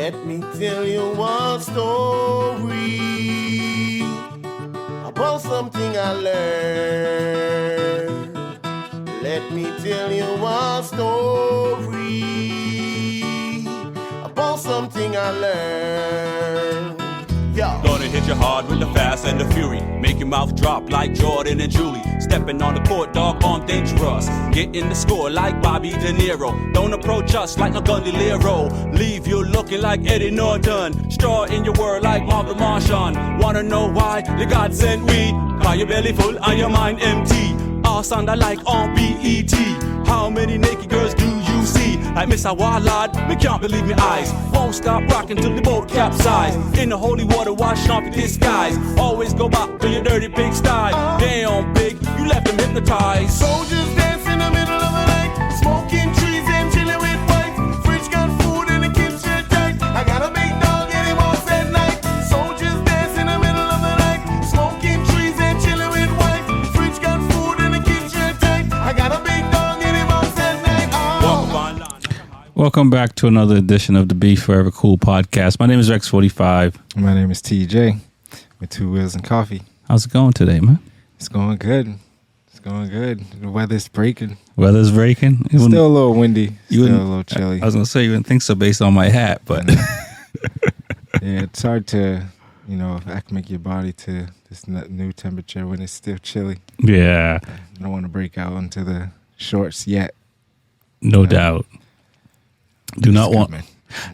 Let me tell you one story about something I learned. Let me tell you one story about something I learned. Yeah. Gonna hit you hard with the fast and the fury. Make your mouth drop like Jordan and Julie. Stepping on the court, dog, on dangerous. Getting the score like Bobby De Niro. Don't approach us like no Gondoliero. Leave you looking like Eddie Norton. Straw in your word like Marvel Martian. Wanna know why? The God sent we. Are your belly full and your mind empty? All sound alike on BET. How many naked girls do you see? Like Miss Awalad, me can't believe me eyes. Won't stop rocking till the boat capsize. In the holy water, wash off your disguise. Always go back to your dirty big style. Damn big, you left them hypnotized. Soldiers dance in the middle of the night, smoking trees and chilling with wife. Fridge got food and it keeps you tight. I got a big dog and he walks at night. Soldiers dance in the middle of the night, smoking trees and chilling with wife. Fridge got food and it keeps you tight. I got a big dog and he walks at night. Welcome back to another edition of the B4evaKool podcast. My name is Rex45. My name is TJ with Two Wheels and Coffee. How's it going today, man? It's going good. It's going good. The weather's breaking. Weather's breaking? It's still a little windy. Still a little chilly. I was going to say, you wouldn't think so based on my hat, but... Yeah, it's hard to, acclimate your body to this new temperature when it's still chilly. Yeah. I don't want to break out into the shorts yet. No doubt. Do not want...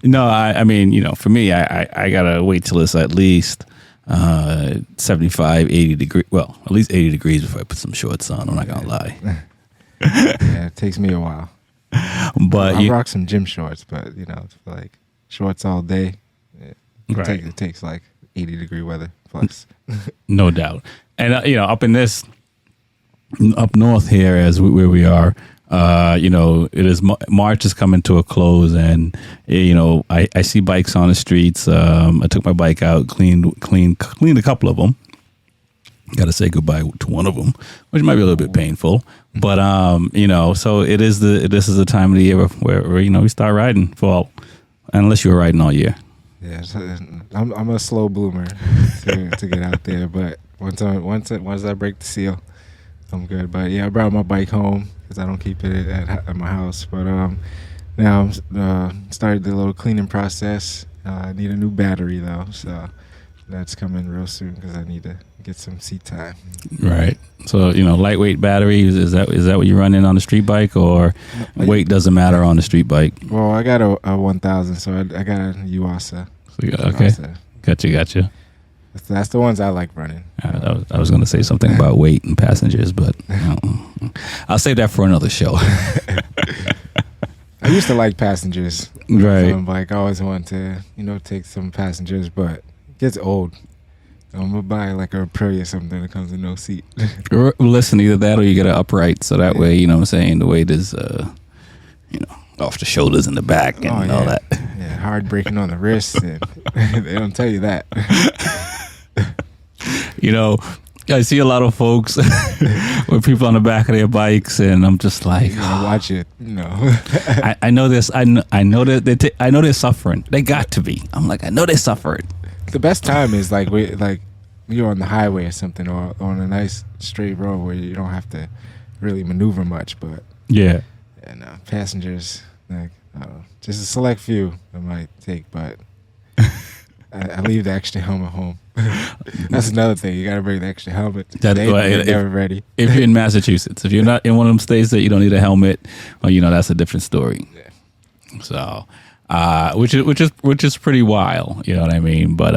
No, I mean, for me, I got to wait till it's at least 75, 80 degrees. Well, at least 80 degrees before I put some shorts on. I'm not going to lie. Yeah, it takes me a while. But I rock some gym shorts, but, like shorts all day. It takes like 80 degree weather plus. No doubt. And, up north here where we are, it is March is coming to a close, and I see bikes on the streets. I took my bike out, cleaned a couple of them. Got to say goodbye to one of them, which might be a little bit painful, but so this is the time of the year where we start riding fall, unless you were riding all year. Yeah, so I'm a slow bloomer to get out there, but once I break the seal, I'm good. But yeah, I brought my bike home because I don't keep it at my house. But now I'm started the little cleaning process. I need a new battery though, so that's coming real soon because I need to get some seat time. Right. So lightweight batteries, is that what you run in on the street bike, or weight doesn't matter on the street bike? Well, I got a 1000, so I got a Yuasa. Okay. Gotcha. That's the ones I like running. I was going to say something about weight and passengers, but I'll save that for another show. I used to like passengers. Right. I always wanted to, take some passengers, but it gets old. So I'm going to buy like a Aprilia or something that comes with no seat. Listen, either that or you get an upright. So that way, the weight is, off the shoulders and the back and all that. Yeah, hard braking on the wrists. And they don't tell you that. I see a lot of folks with people on the back of their bikes, and I'm just like, watch it. I know this. I know that I know they're suffering. They got to be. I'm like, I know they're suffering. The best time is like you're on the highway or something, or on a nice straight road where you don't have to really maneuver much. But yeah, passengers, just a select few I might take, but I leave the extra helmet home. That's another thing. You got to bring the extra helmet. They're never ready. If you're in Massachusetts, if you're not in one of them states that you don't need a helmet, well, that's a different story. Yeah. So, which is pretty wild. You know what I mean? But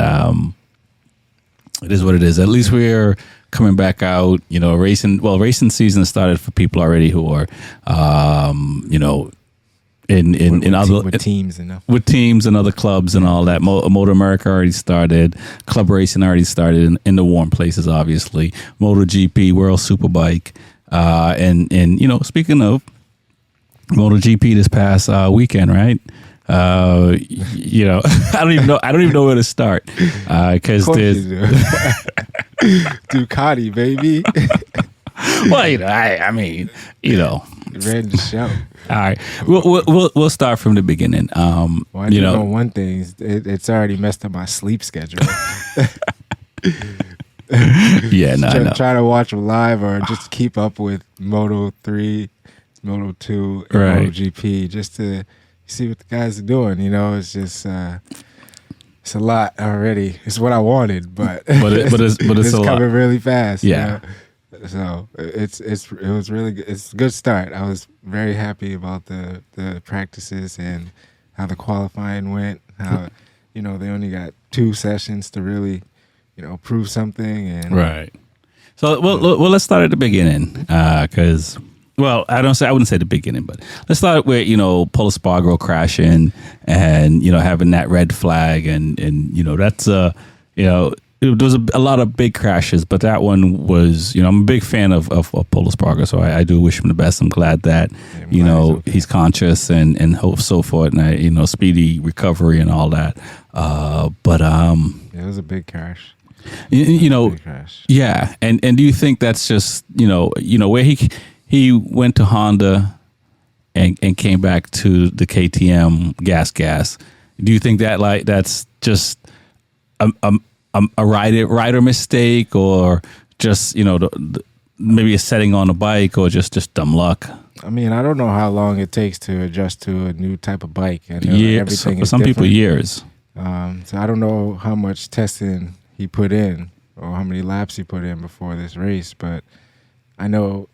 it is what it is. At least we're coming back out. Racing. Well, racing season started for people already who are, with teams and other clubs and all that. Moto America already started. Club racing already started in the warm places, obviously. MotoGP, World SuperBike, and speaking of MotoGP this past weekend, right? I don't even know where to start because there's Ducati, baby. Well, I mean, ready to show. All right, we'll start from the beginning. Well, I do know one thing: it's already messed up my sleep schedule. Yeah, no, I know. Try to watch them live or just keep up with Moto 3, Moto 2, and Right. MotoGP just to see what the guys are doing. You know, it's just it's a lot already. It's what I wanted, but it's it's a lot. coming really fast. Yeah. You know? So it was really good. It's a good start. I was very happy about the practices and how the qualifying went. How they only got 2 sessions to really prove something. And Right. So well, let's start at the beginning because. Well, I wouldn't say the beginning, but let's start with, Polo Spargo crashing and, having that red flag and that's, there was a lot of big crashes, but that one was, I'm a big fan of Polo Spargo, so I do wish him the best. I'm glad that, he's conscious and hope so forth and, speedy recovery and all that. But it was a big crash. Big crash. Yeah. And do you think that's just, where he went to Honda and came back to the KTM gas. Do you think that that's just a rider mistake or just maybe a setting on a bike or just dumb luck? I mean, I don't know how long it takes to adjust to a new type of bike. I know everything for is some people different. Years. So I don't know how much testing he put in or how many laps he put in before this race, but I know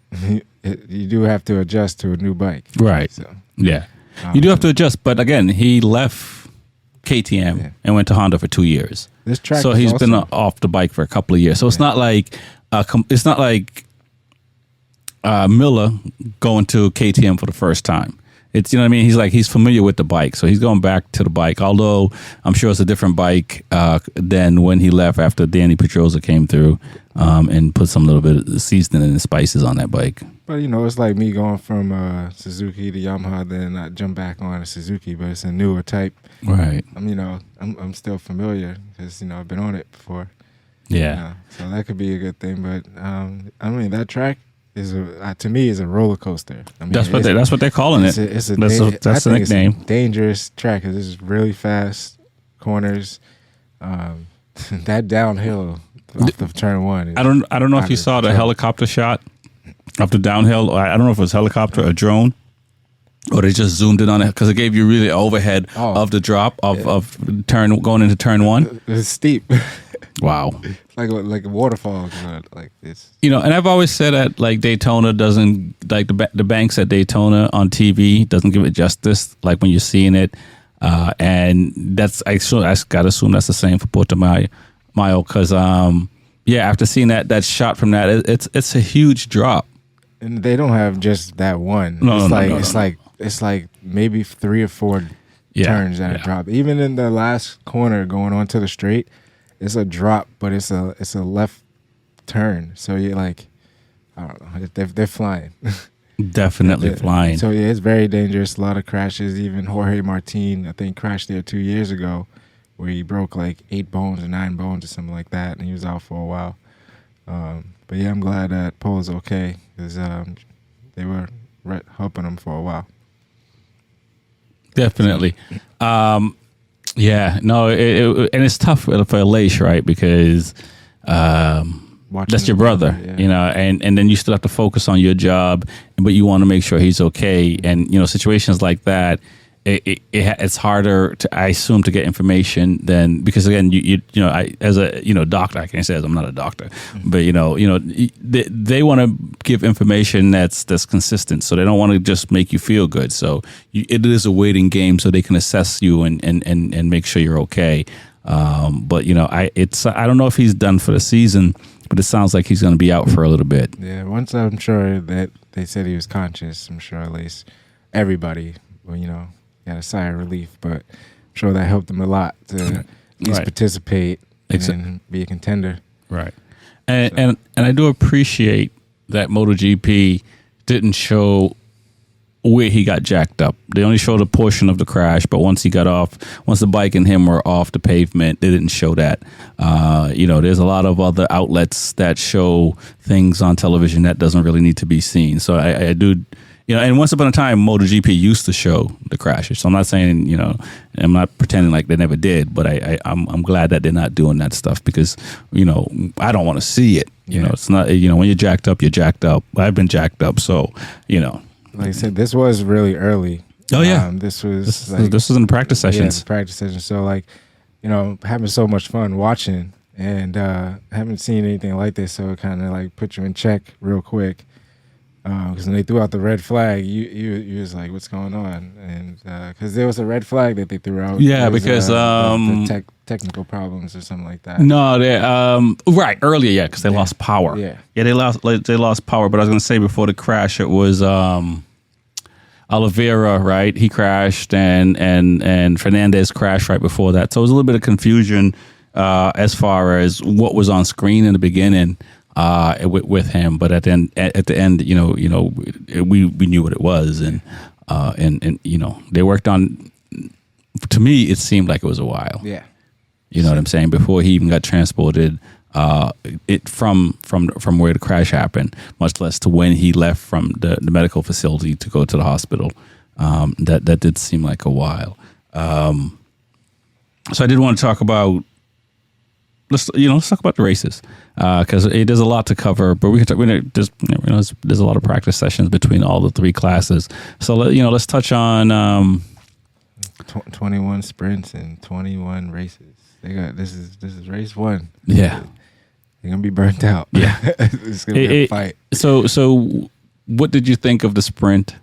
you do have to adjust to a new bike. Right. So, yeah. You do have to adjust. But again, he left KTM and went to Honda for 2 years. This track so is he's awesome. been off the bike for a couple of years. So it's not like Miller going to KTM for the first time. It's, he's familiar with the bike. So he's going back to the bike, although I'm sure it's a different bike than when he left after Danny Pedrosa came through and put some little bit of seasoning and spices on that bike. But, it's like me going from Suzuki to Yamaha, then I jump back on a Suzuki, but it's a newer type. Right. I'm still familiar because, I've been on it before. Yeah. So that could be a good thing. But, that track is to me is a roller coaster. That's what they're calling it. That's the nickname. It's a dangerous track because it's really fast corners. That downhill off of turn 1. I don't know if you saw the helicopter shot of the downhill. I don't know if it was helicopter or drone, or they just zoomed in on it because it gave you really overhead of the drop of turn going into turn 1. It's steep. Wow. Like a waterfall, like this. And I've always said that like Daytona doesn't, like the banks at Daytona on TV doesn't give it justice like when you're seeing it. And that's, I gotta assume that's the same for Portimao because after seeing that shot from that, it's a huge drop. And they don't have just that one. It's like maybe 3 or 4 turns that are drop. Even in the last corner going onto the straight, it's a drop, but it's a left turn. So you're like, I don't know, they're flying. Definitely flying. So it's very dangerous. A lot of crashes. Even Jorge Martin, I think, crashed there 2 years ago, where he broke like 8 bones or 9 bones or something like that, and he was out for a while. But yeah, I'm glad that Polo's okay because they were helping him for a while. Definitely. Yeah, no, and it's tough for Leish, right? Because that's your brother, and then you still have to focus on your job, but you want to make sure he's okay. And situations like that, it's harder to, I assume, to get information than, because again, as a doctor, I can't say I'm not a doctor, but they want to give information that's consistent, so they don't want to just make you feel good. So it is a waiting game, so they can assess you and make sure you're okay. But I don't know if he's done for the season, but it sounds like he's going to be out for a little bit. Yeah, once I'm sure that they said he was conscious, I'm sure at least everybody, got a sigh of relief, but I'm sure that helped him a lot to at least participate and be a contender. Right. And I do appreciate that MotoGP didn't show where he got jacked up. They only showed a portion of the crash, but once the bike and him were off the pavement, they didn't show that. There's a lot of other outlets that show things on television that doesn't really need to be seen. So I do. and once upon a time, MotoGP used to show the crashes. So I'm not saying, I'm not pretending like they never did, but I'm glad that they're not doing that stuff because, I don't want to see it. It's not, when you're jacked up, you're jacked up. I've been jacked up, so, Like I said, this was really early. Oh yeah, this was in the practice sessions. Yeah, the practice sessions. So like, having so much fun watching and haven't seen anything like this. So it kind of like put you in check real quick. Because when they threw out the red flag, you was like, "What's going on?" And because there was a red flag that they threw out. Yeah, it was, because the technical problems or something like that. No, they right earlier, yeah, because they lost power. Yeah, they lost power. But I was gonna say before the crash, it was Oliveira, right? He crashed, and Fernandez crashed right before that. So it was a little bit of confusion as far as what was on screen in the beginning. With him, but at the end, we knew what it was, and they worked on. To me, it seemed like it was a while. Yeah, you know what I'm saying. Before he even got transported, from where the crash happened, much less to when he left from the medical facility to go to the hospital. That did seem like a while. So I did want to talk about. Let's talk about the races because there's a lot to cover. But we can talk. There's a lot of practice sessions between all the three classes. So let's touch on 21 sprints and 21 races. They got this is race one. Yeah, they're gonna be burnt out. Yeah, it's gonna be a fight. So what did you think of the sprint?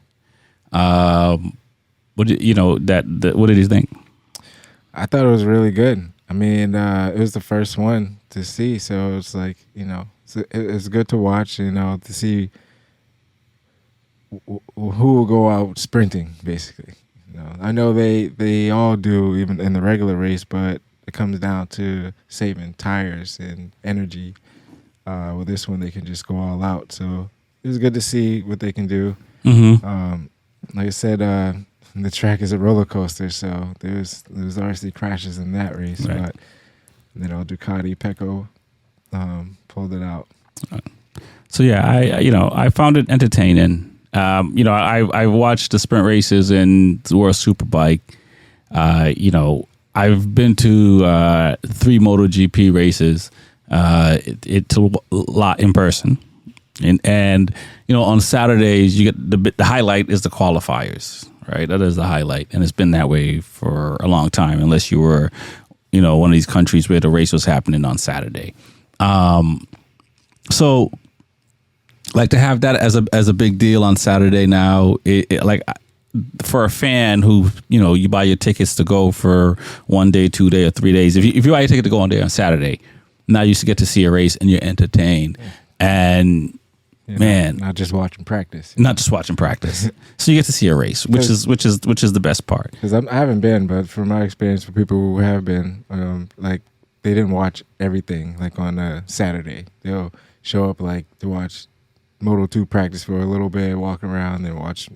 What did you think? I thought it was really good. I mean, it was the first one to see, so it's like, it's good to watch, to see who will go out sprinting, basically. I know they all do, even in the regular race, but it comes down to saving tires and energy. With this one, they can just go all out. So it was good to see what they can do. Mm-hmm. Like I said, the track is a roller coaster, so there's obviously crashes in that race, right. But Ducati Pecco pulled it out. So yeah, I found it entertaining. I watched the sprint races in the World Superbike. I've been to 3 MotoGP races. It's a lot in person, and on Saturdays you get the highlight is the qualifiers. Right, that is the highlight, and it's been that way for a long time. Unless you were, one of these countries where the race was happening on Saturday. So, like to have that as a big deal on Saturday now, like for a fan who you buy your tickets to go for 1 day, 2 day, or 3 days. If you buy your ticket to go on day on Saturday, now you get to see a race and you're entertained, and man, not just watching practice. So you get to see a race, which is the best part. Because I haven't been, but from my experience, for people who have been, like they didn't watch everything. Like on a Saturday, they'll show up like to watch Moto2 practice for a little bit, walk around, then watch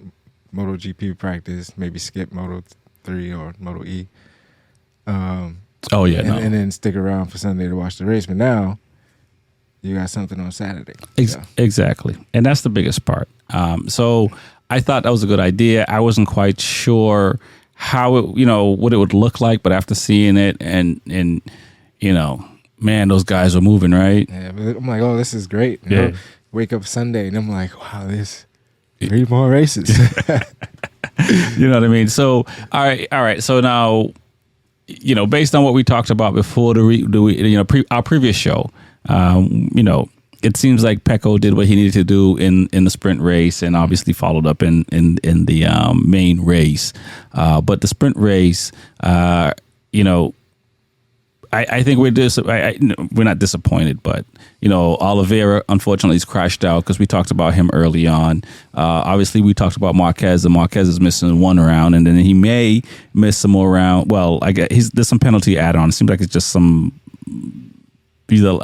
MotoGP practice, maybe skip Moto3 or Moto E. And then stick around for Sunday to watch the race. But now you got something on Saturday. Exactly. And that's the biggest part. So I thought that was a good idea. I wasn't quite sure how it, what it would look like, but after seeing it and man, those guys are moving, right? Yeah, but I'm like, oh, this is great. Wake up Sunday and I'm like, wow, there's 3 more races. You know what I mean? So, all right. So now, based on what we talked about before our previous show, it seems like Pecco did what he needed to do in the sprint race, and obviously followed up in the main race. But the sprint race, I think we're not disappointed, but Oliveira unfortunately has crashed out because we talked about him early on. Obviously, we talked about Marquez, and Marquez is missing 1 round, and then he may miss some more round. Well, I guess there's some penalty add-on. It seems like it's just some either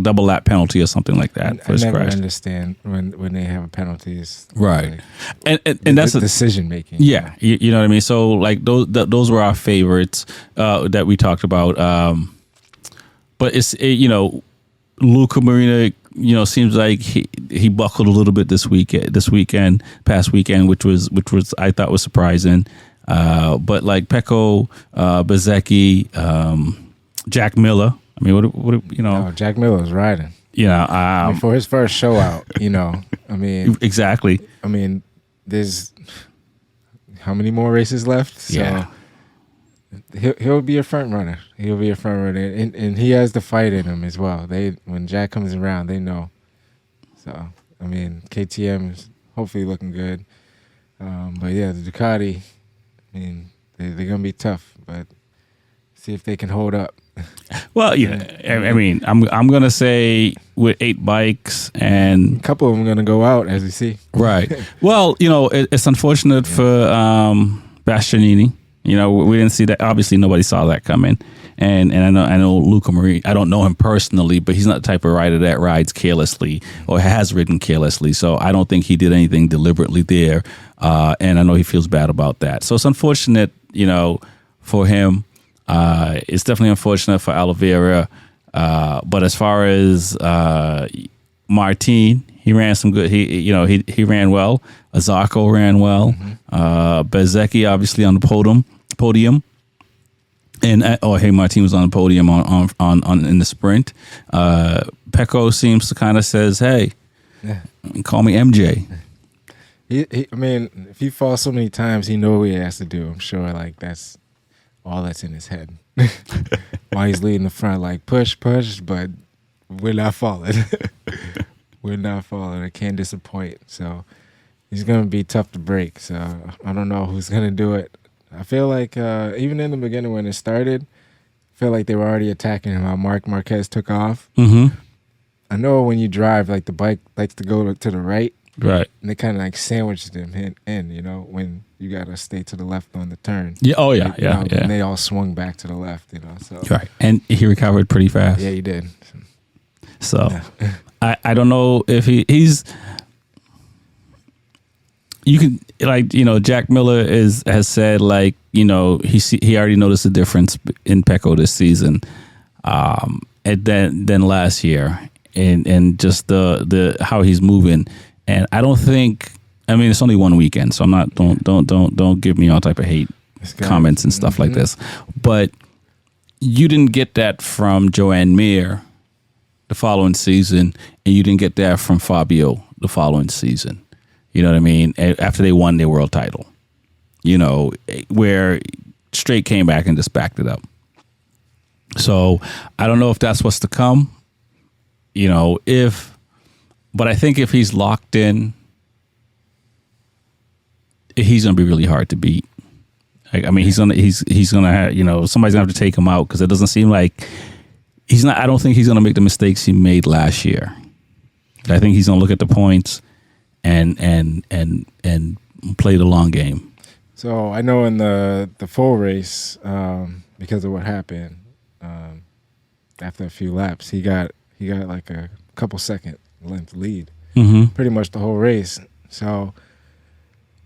double lap penalty or something like that for his crash. I never understand when they have penalties, right? Like, and that's decision making. Yeah, you know what I mean. So like those were our favorites that we talked about. But it's Luca Marina seems like he buckled a little bit past weekend, which was I thought was surprising. But like Pecco, Bezzecchi, Jack Miller. I mean, what No, Jack Miller's riding. Yeah, I mean, for his first show out, I mean, exactly. I mean, there's how many more races left? So Yeah. He'll be a front runner. He'll be a front runner, and he has the fight in him as well. When Jack comes around, they know. So I mean, KTM is hopefully looking good. But yeah, the Ducati, I mean, they're gonna be tough, but see if they can hold up. Well, I mean, I'm gonna say with 8 bikes and A couple of them are gonna go out, as you see. right. Well, it's unfortunate for Bastianini. We didn't see that. Obviously, nobody saw that coming. And I know Luca Marini. I don't know him personally, but he's not the type of rider that rides carelessly or has ridden carelessly. So I don't think he did anything deliberately there. And I know he feels bad about that. So it's unfortunate, for him. It's definitely unfortunate for Oliveira. But as far as Martin, he ran some good. He ran well. Zarco ran well. Bezzecchi obviously on the podium. And Martin was on the podium on in the sprint. Pecco seems to kind of says, "Hey, call me MJ." I mean, if he falls so many times, he knows what he has to do. I'm sure, like that's all that's in his head while he's leading the front. Like push, but we're not falling. We're not falling. It can't disappoint. So he's gonna be tough to break. So I don't know who's gonna do it. I feel like even in the beginning when it started, I feel like they were already attacking him. How Mark Marquez took off. Mm-hmm. I know when you drive, like the bike likes to go to the right. Right. And they kind of like sandwiched him in, when you got to stay to the left on the turn. Yeah. Oh, yeah. Yeah. And they all swung back to the left, So right. And he recovered pretty fast. Yeah, he did. So I don't know if he's. You can Jack Miller has said he already noticed the difference in Pecco this season, and then last year, and just the how he's moving. And I don't think. I mean, it's only one weekend, so I'm not. Don't give me all type of hate comments and stuff like this. But you didn't get that from Joan Mir the following season, and you didn't get that from Fabio the following season. You know what I mean? After they won their world title, where Straight came back and just backed it up. So I don't know if that's what's to come. But I think if he's locked in, he's gonna be really hard to beat. I mean, he's gonna have, somebody's gonna have to take him out because it doesn't seem like he's not. I don't think he's gonna make the mistakes he made last year. I think he's gonna look at the points and play the long game. So I know in the full race, because of what happened, after a few laps, he got like a couple second length lead, pretty much the whole race. So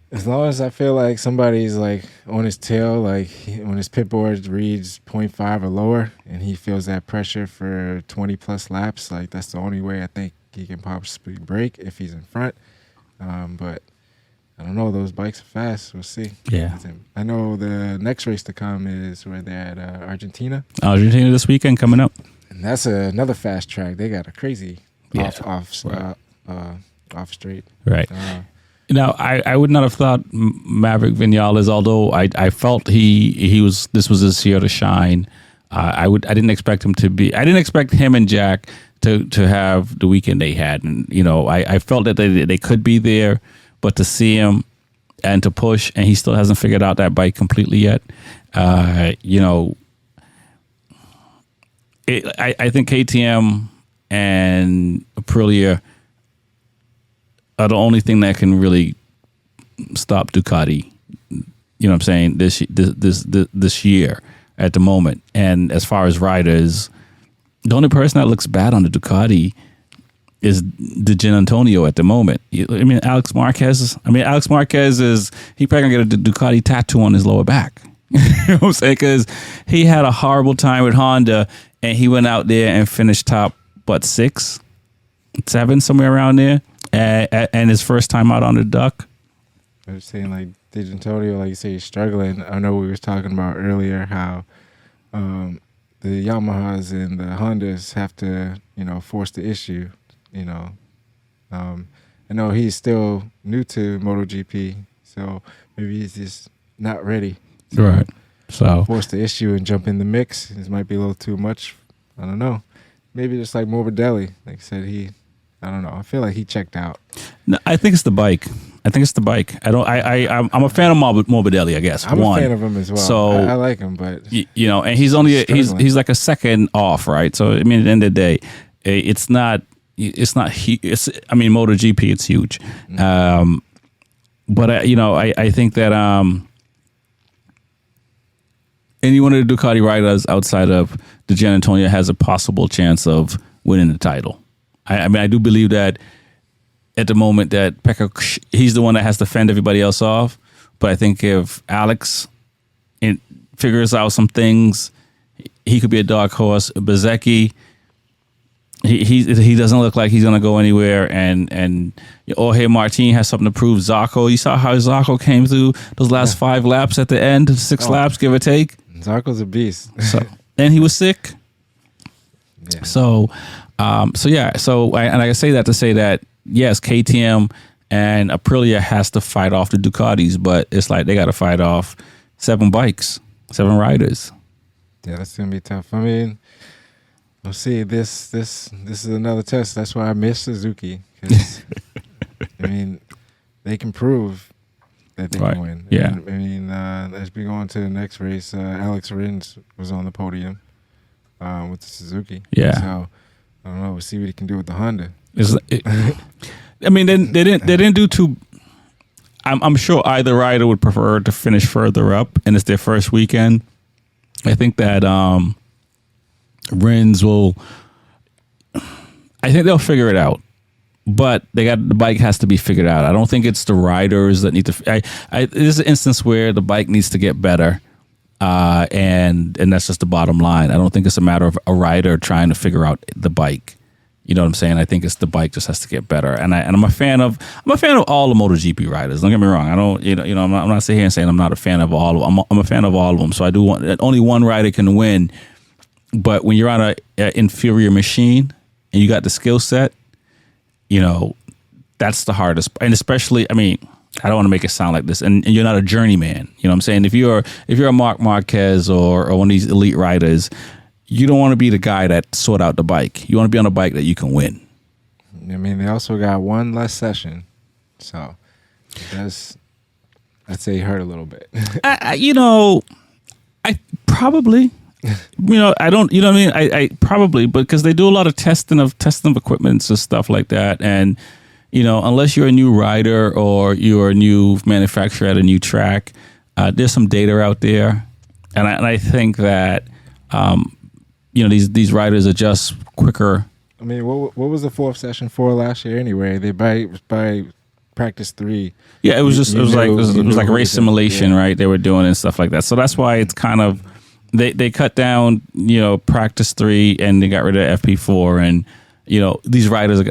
as long as I feel like somebody's like on his tail, like when his pit board reads 0.5 or lower, and he feels that pressure for 20 plus laps, like that's the only way I think he can possibly break if he's in front. But I don't know. Those bikes are fast. We'll see. Yeah. I know the next race to come is where they're at Argentina. Argentina this weekend coming up. And that's another fast track. They got a crazy off straight. Right. Now, I would not have thought Maverick Vinales, although I felt this was his year to shine. I didn't expect him to be. I didn't expect him and Jack to have the weekend they had, and I felt that they could be there, but to see him and to push, and he still hasn't figured out that bike completely yet. I think KTM and Aprilia are the only thing that can really stop Ducati. You know what I'm saying? This year at the moment, and as far as riders. The only person that looks bad on the Ducati is the Gian Antonio at the moment. Alex Marquez is he probably gonna get a Ducati tattoo on his lower back. You know what I'm saying? Because he had a horrible time with Honda, and he went out there and finished top 6 7, somewhere around there, and his first time out on the duck. I was saying, like, Did Antonio, like you say, he's struggling. I know we was talking about earlier how the Yamahas and the Hondas have to, force the issue. I know he's still new to MotoGP, so maybe he's just not ready. Right. So force the issue and jump in the mix. This might be a little too much. I don't know. Maybe just like Morbidelli. Like I said, I don't know. I feel like he checked out. No, I think it's the bike. I'm a fan of Morbidelli, I guess. I'm a fan of him as well. So I like him, but and he's only he's like a second off, right? So I mean, at the end of the day, it's not. MotoGP, it's huge. But I think that any one of the Ducati riders outside of Gian Antonio has a possible chance of winning the title. I do believe that at the moment that Pecco, he's the one that has to fend everybody else off. But I think if Alex figures out some things, he could be a dark horse. Bezzecchi, he doesn't look like he's going to go anywhere. And Jorge Martin has something to prove. Zarco, you saw how Zarco came through those last 5 laps at the end, 6 laps, give or take. Zarco's a beast. And he was sick. Yeah. So I say that to say that, yes, KTM and Aprilia has to fight off the Ducatis, but it's like they got to fight off 7 bikes, 7 riders. Yeah, that's going to be tough. I mean, we'll see. This is another test. That's why I miss Suzuki. 'Cause, I mean, they can prove that they can win. Yeah. And, I mean, as we go on to the next race, Alex Rins was on the podium with the Suzuki. Yeah. So, I don't know. We'll see what he can do with the Honda. They didn't do too. I'm sure either rider would prefer to finish further up, and it's their first weekend. I think that Rins will. I think they'll figure it out, but the bike has to be figured out. I don't think it's the riders that need to. There's an instance where the bike needs to get better, and that's just the bottom line. I don't think it's a matter of a rider trying to figure out the bike. You know what I'm saying? I think it's the bike just has to get better, and I'm a fan of all the MotoGP riders. Don't get me wrong. I don't, I'm not sitting here and saying I'm not a fan of all of them. I'm a fan of all of them. So I do want only one rider can win, but when you're on an inferior machine and you got the skill set, that's the hardest. And especially, I mean, I don't want to make it sound like this, and you're not a journeyman. You know what I'm saying? If you're a Marc Marquez or one of these elite riders, you don't want to be the guy that sort out the bike. You want to be on a bike that you can win. I mean, they also got one less session, so I'd say it hurt a little bit. I probably, I don't, you know what I mean? I probably, because they do a lot of testing of equipment and stuff like that. And, unless you're a new rider or you're a new manufacturer at a new track, there's some data out there. And I think that, these riders are just quicker. I mean, what was the 4th session for last year anyway? They by practice 3. Yeah, it was like race simulation, right? They were doing and stuff like that. So that's why it's kind of they cut down, practice 3 and they got rid of FP4, and these riders,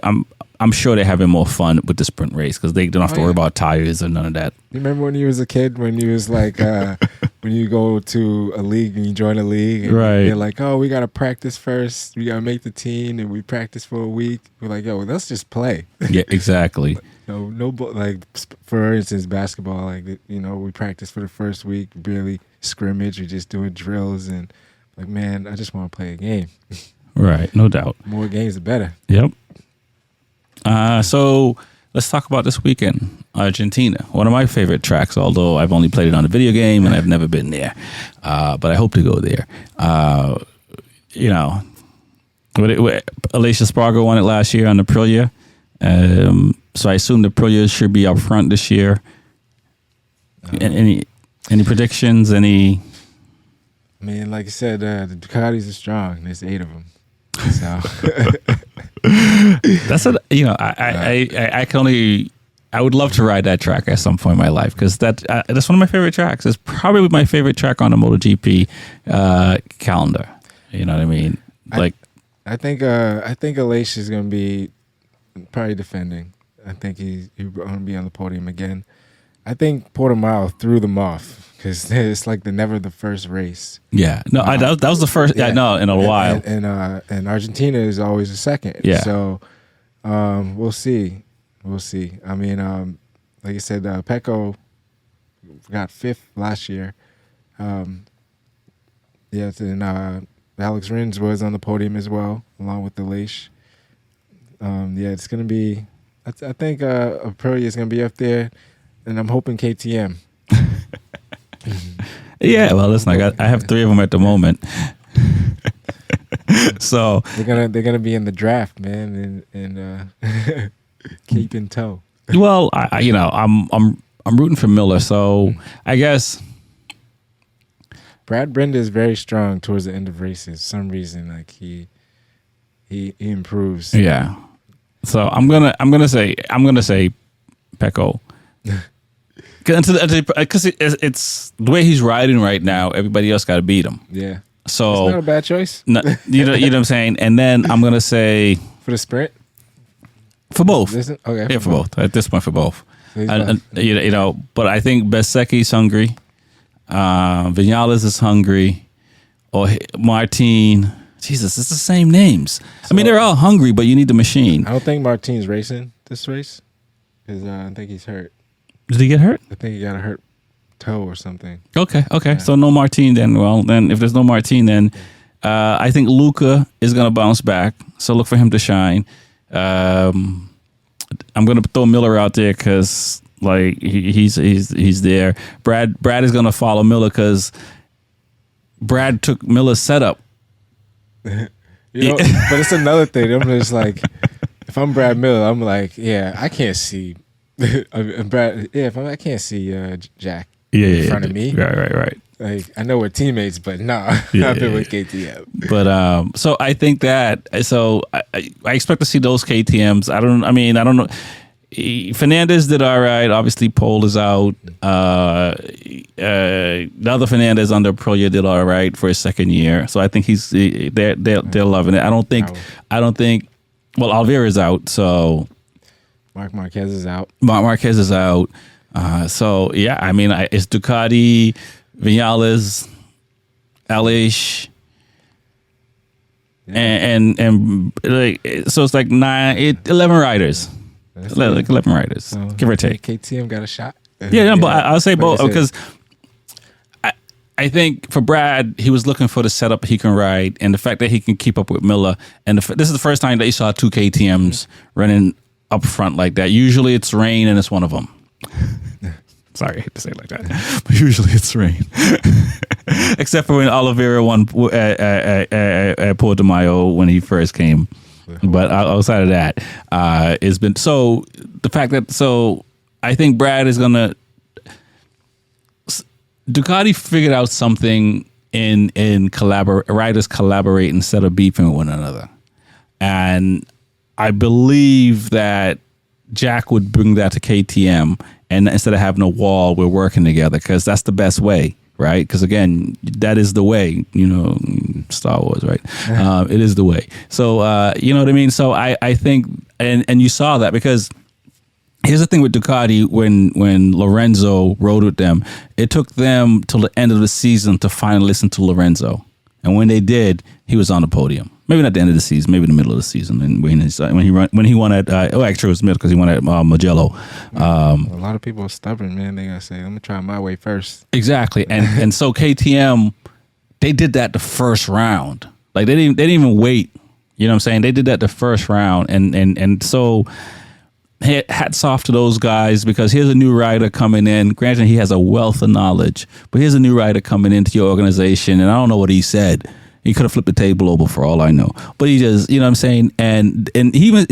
I'm sure they're having more fun with the sprint race because they don't have to worry about tires and none of that. You remember when you was a kid, when you was like, when you go to a league and you join a league, and right? They're like, oh, we got to practice first. We got to make the team, and we practice for a week. We're like, yo, let's just play. Yeah, exactly. Like for instance, basketball, like, we practice for the first week, barely scrimmage, we're just doing drills, and like, man, I just want to play a game. Right, no doubt. More games, the better. Yep. So let's talk about this weekend, Argentina. One of my favorite tracks, although I've only played it on a video game and I've never been there. But I hope to go there. Alicia Spargo won it last year on the Aprilia. So I assume the Aprilia should be up front this year. Any predictions? I mean, like I said, the Ducatis are strong. There's 8 of them. So that's I would love to ride that track at some point in my life because that's one of my favorite tracks. It's probably my favorite track on the MotoGP calendar. You know what I mean? Like, I think Alicia is going to be Probably defending. I think he's going to be on the podium again. I think Portimao threw them off because it's like never the first race. Yeah, no, that was the first. Yeah, no, in a while. And Argentina is always the second. Yeah. So we'll see. We'll see. I mean, like I said, Pecco got 5th last year. And Alex Rins was on the podium as well, along with the Leish. It's going to be. I think Aprilia is going to be up there, and I'm hoping KTM. Yeah, well, listen, I have 3 of them at the moment. So they're gonna be in the draft, man, and keep in tow. Well, I'm rooting for Miller, so I guess Brad Brenda is very strong towards the end of races. For some reason, like he improves. Yeah. So I'm gonna say Pecco. Because it's the way he's riding right now. Everybody else got to beat him. Yeah. So it's not a bad choice. No, you know what I'm saying. And then I'm gonna say for the sprint. For both. Okay. Yeah, for both. At this point, for both. So but I think Bezzecchi's hungry. Vinales is hungry. Or Martin. Jesus, it's the same names. I mean, they're all hungry, but you need the machine. I don't think Martin's racing this race because I think he's hurt. Did he get hurt? I think he got a hurt toe or something. Okay. Yeah. So no Martin then. Well, then if there's no Martin, then I think Luca is going to bounce back. So look for him to shine. I'm going to throw Miller out there because like he's there. Brad is going to follow Miller because Brad took Miller's setup. But it's another thing. I'm just like, if I'm Brad Miller, I'm like, yeah, I can't see Brad. Yeah, I can't see Jack in front of me. Right. Like I know we're teammates, but I've been with KTM. But so I think that I expect to see those KTMs. I don't know. Fernandez did all right. Obviously, Pole is out. The other Fernandez under Aprilia did all right for his second year. So I think they're loving it. I don't think. Well, Oliveira's out. So Marc Marquez is out. So yeah, I mean, it's Ducati, Vinales, Aleix. And like so it's like 11 riders. Like 11 riders, so give or take. KTM got a shot. Yeah, but I'll say both because I think for Brad, he was looking for the setup he can ride and the fact that he can keep up with Miller. And this is the first time that you saw 2 KTMs running up front like that. Usually it's Rain and it's one of them. Sorry, I hate to say it like that, but usually it's Rain. Except for when Oliveira won at Portimao when he first came. But outside of that, it's been so the fact that I think Brad is gonna Ducati figured out something in riders collaborate instead of beefing with one another, and I believe that Jack would bring that to KTM, and instead of having a wall, we're working together because that's the best way. Right, because again, that is the way. Star Wars, right? It is the way. So you know what I mean. So I think, and you saw that because here's the thing with Ducati: when Lorenzo rode with them, it took them till the end of the season to finally listen to Lorenzo, and when they did, he was on the podium. Maybe not the end of the season, maybe the middle of the season, and when he won at actually it was middle because he won at Mugello. A lot of people are stubborn, man. They gotta say, "Let me try my way first." Exactly, and so KTM, they did that the first round. Like they didn't even wait. You know what I'm saying? They did that the first round, and so hats off to those guys because here's a new rider coming in. Granted, he has a wealth of knowledge, but here's a new rider coming into your organization, and I don't know what he said. He could have flipped the table over for all I know. But he just, you know what I'm saying? And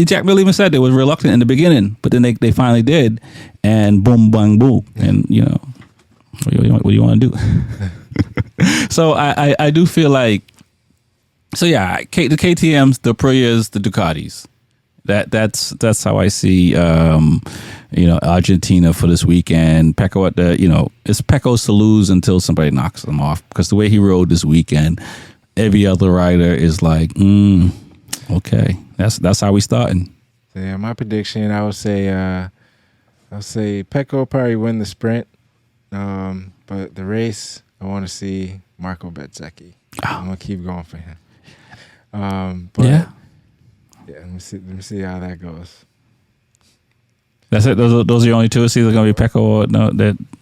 Jack Miller even said they was reluctant in the beginning, but then they finally did. And boom, bang, boom. And, what do you want to do? So I do feel like, so yeah, the KTMs, the Aprilias, the Ducatis. That's how I see, Argentina for this weekend. Pecco it's Pecco's to lose until somebody knocks them off because the way he rode this weekend, every other rider is like, okay, that's how we starting. So yeah, my prediction, I'll say Pecco will probably win the sprint. But the race, I want to see Marco Bezzecchi. I'm gonna keep going for him. But Yeah. let me see how that goes. That's it. Those are your only two. It's either gonna be Pecco or no.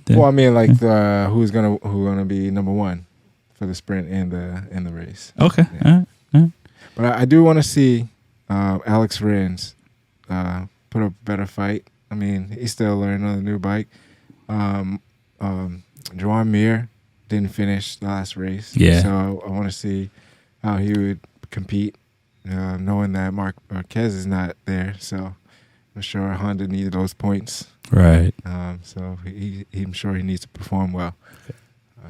Well, I mean, like who's gonna be number one for the sprint and the race. Okay. Yeah. All right. But I do want to see Alex Rins put up a better fight. I mean, he's still learning on the new bike. Joan Mir didn't finish the last race. Yeah. So I want to see how he would compete, knowing that Marquez is not there. So I'm sure Honda needed those points. Right. So I'm sure he needs to perform well.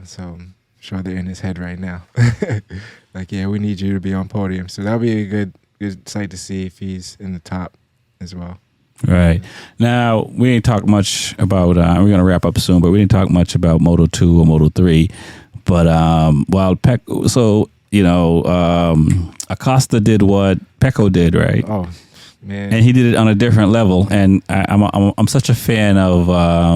So I'm sure they're in his head right now. Like, yeah, we need you to be on podium. So that'll be a good sight to see if he's in the top as well. Right. Now, we ain't talk much about, we're going to wrap up soon, but we didn't talk much about Moto 2 or Moto 3. But Acosta did what Pecco did, right? Oh, man. And he did it on a different level. And I'm such a fan of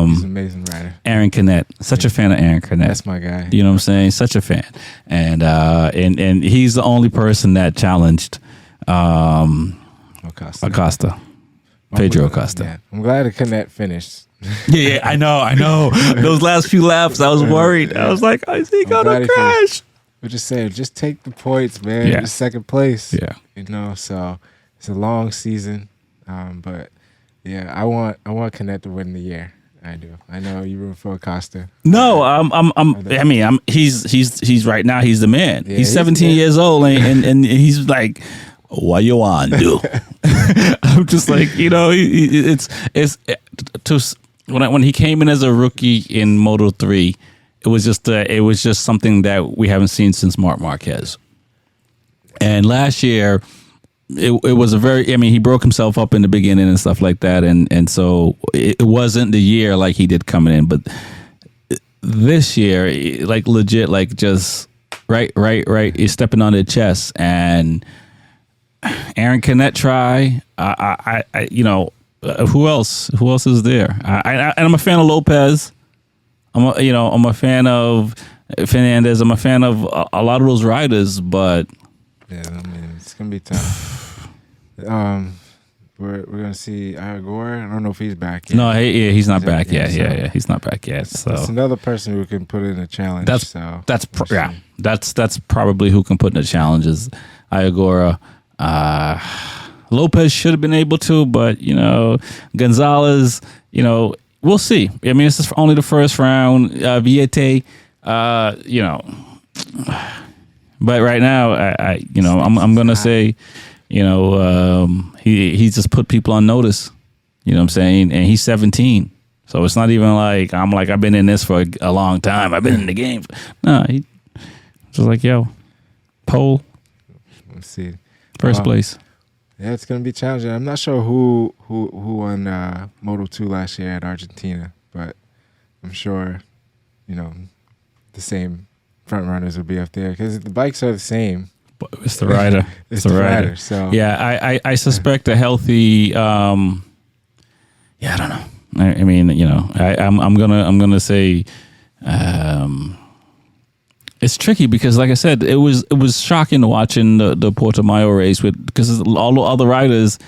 He's an amazing rider. Aaron Canet. Such a fan of Aaron Canet. That's my guy. You know what I'm saying? Such a fan. And he's the only person that challenged Acosta. Pedro Acosta. Yeah. I'm glad Canet finished. Yeah, I know. Those last few laps, I was worried. I was like, is he gonna crash? We're just saying, just take the points, man. Yeah. Just second place. Yeah. So it's a long season. But yeah, I want Canet to win the year. I do. I know you root for Acosta. No, he's right now. He's the man. Yeah, he's 17 years old, and he's like, what you want to do? I'm just like, when he came in as a rookie in Moto 3, it was just something that we haven't seen since Marc Marquez. And last year, it was he broke himself up in the beginning and stuff like that, and so it wasn't the year like he did coming in, but this year, like legit, like just right, he's stepping on their chest. And Aaron Canet try. Who else is there? I'm a fan of Lopez. I'm a fan of Fernandez. I'm a fan of a lot of those riders, but yeah, I mean, it's gonna be tough. We're gonna see Agora. I don't know if he's back yet. No, he's not back yet. Yeah, he's not back yet. So it's another person who can put in a challenge. That's probably who can put in the challenges. Agora. Lopez should have been able to, but Gonzalez, we'll see. I mean, this is only the first round. Viete, but right now, I'm gonna say, he's just put people on notice. You know what I'm saying? And he's 17, so it's not even like I've been in this for a long time. I've been in the game. No, he just like pole. Let's see. First place. Yeah, it's gonna be challenging. I'm not sure who won Moto 2 last year at Argentina, but I'm sure the same front runners will be up there because the bikes are the same. But it's the rider. It's the rider. So yeah, I suspect a healthy. I don't know. I mean, I'm gonna say. It's tricky because, like I said, it was shocking watching the Portimao race because all the other riders,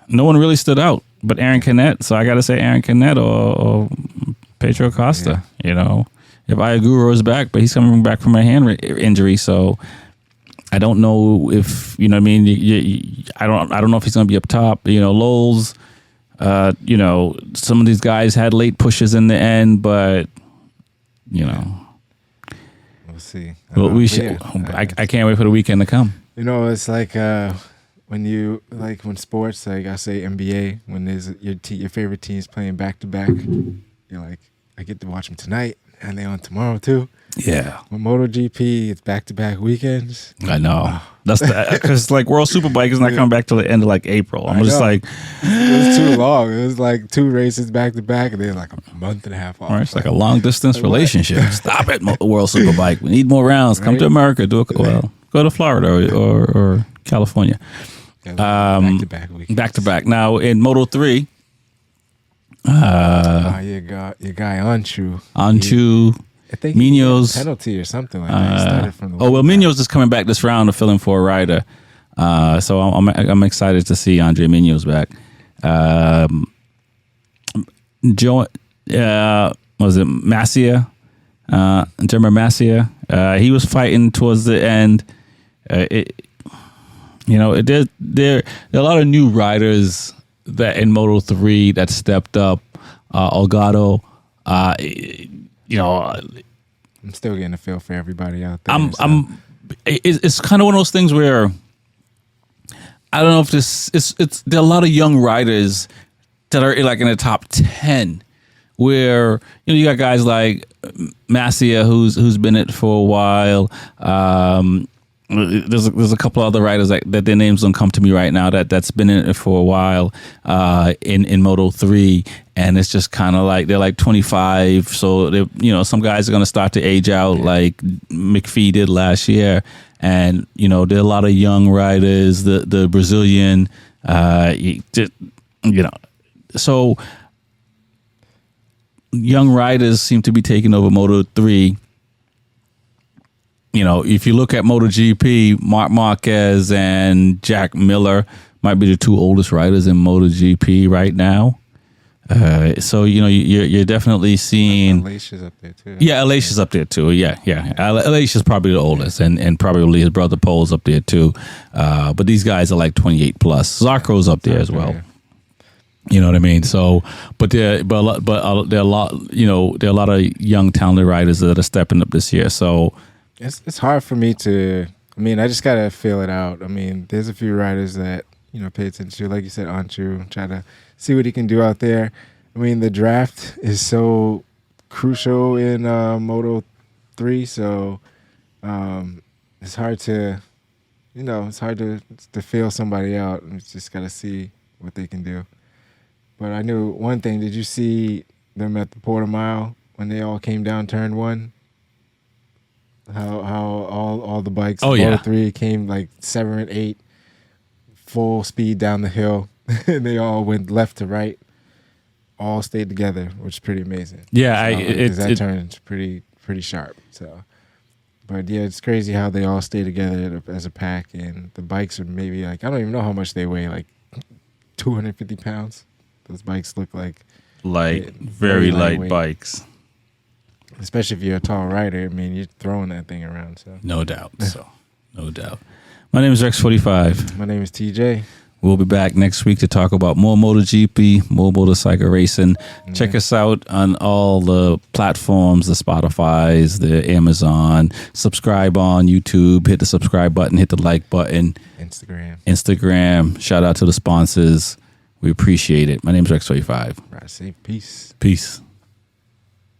no one really stood out but Aaron Canet. So I got to say Aaron Canet or Pedro Acosta. Yeah. If Iaguro is back, but he's coming back from a hand injury, so I don't know if I don't know if he's going to be up top. Lowles, some of these guys had late pushes in the end, but We'll see. I can't wait for the weekend to come. It's like when sports, like I say NBA, when there's your favorite team's playing back to back, you're like, I get to watch them tonight, and they on tomorrow too. Yeah. With MotoGP, it's back to back weekends. I know. That's because like World Superbike is not coming back till the end of like April. I'm just like, it was too long. It was like 2 races back to back, and then like a month and a half off. It's like a long distance relationship. Stop it, World Superbike. We need more rounds. Come to America. Go to Florida or California. Back-to-back weekends. Back to back. Now in Moto 3, Your guy Anchu. I think he got a Munoz. penalty or something like that. He started from the Oh well, lead. Munoz is coming back this round to fill in for a rider. So I'm excited to see Andre Munoz back. Was it Masia? German Masia. He was fighting towards the end. There are a lot of new riders that in Moto 3 that stepped up. Olgado. I'm still getting a feel for everybody out there. It's kind of one of those things where I don't know if there are a lot of young riders that are like in the top 10 where you got guys like Masia who's been it for a while. There's a couple other riders that their names don't come to me right now that's been in it for a while in Moto 3, and it's just kind of like they're like 25, so some guys are going to start to age out like McPhee did last year, and there are a lot of young riders, the Brazilian, so young riders seem to be taking over Moto 3. If you look at MotoGP, Marc Marquez and Jack Miller might be the two oldest riders in MotoGP right now. So you're definitely seeing. Alicia's up there too. Yeah, Alicia's up there too. Yeah. Alicia's probably the oldest, and probably his brother Paul's up there too. But these guys are like 28 plus. Zarco's up there as well. Yeah. You know what I mean? So, there are a lot of young talented riders that are stepping up this year. So. It's hard for me to. I just gotta feel it out. There's a few riders that pay attention to, like you said, Anchu, try to see what he can do out there. The draft is so crucial in Moto 3, so it's hard to, to feel somebody out. You just gotta see what they can do. But I knew one thing. Did you see them at the Porta Mile when they all came down turn 1? How all the bikes, Moto 3 came like 7 and 8, full speed down the hill, and they all went left to right, all stayed together, which is pretty amazing. Yeah, that turned pretty sharp. So, but yeah, it's crazy how they all stay together as a pack, and the bikes are maybe like I don't even know how much they weigh, like 250 pounds. Those bikes look like very light bikes. Especially if you're a tall rider, you're throwing that thing around. So no doubt. My name is Rex45. My name is TJ. We'll be back next week to talk about more MotoGP, more motorcycle racing. Check us out on all the platforms, the Spotify's, the Amazon. Subscribe on YouTube. Hit the subscribe button. Hit the like button. Instagram. Shout out to the sponsors. We appreciate it. My name is Rex45. Right, say peace. Peace.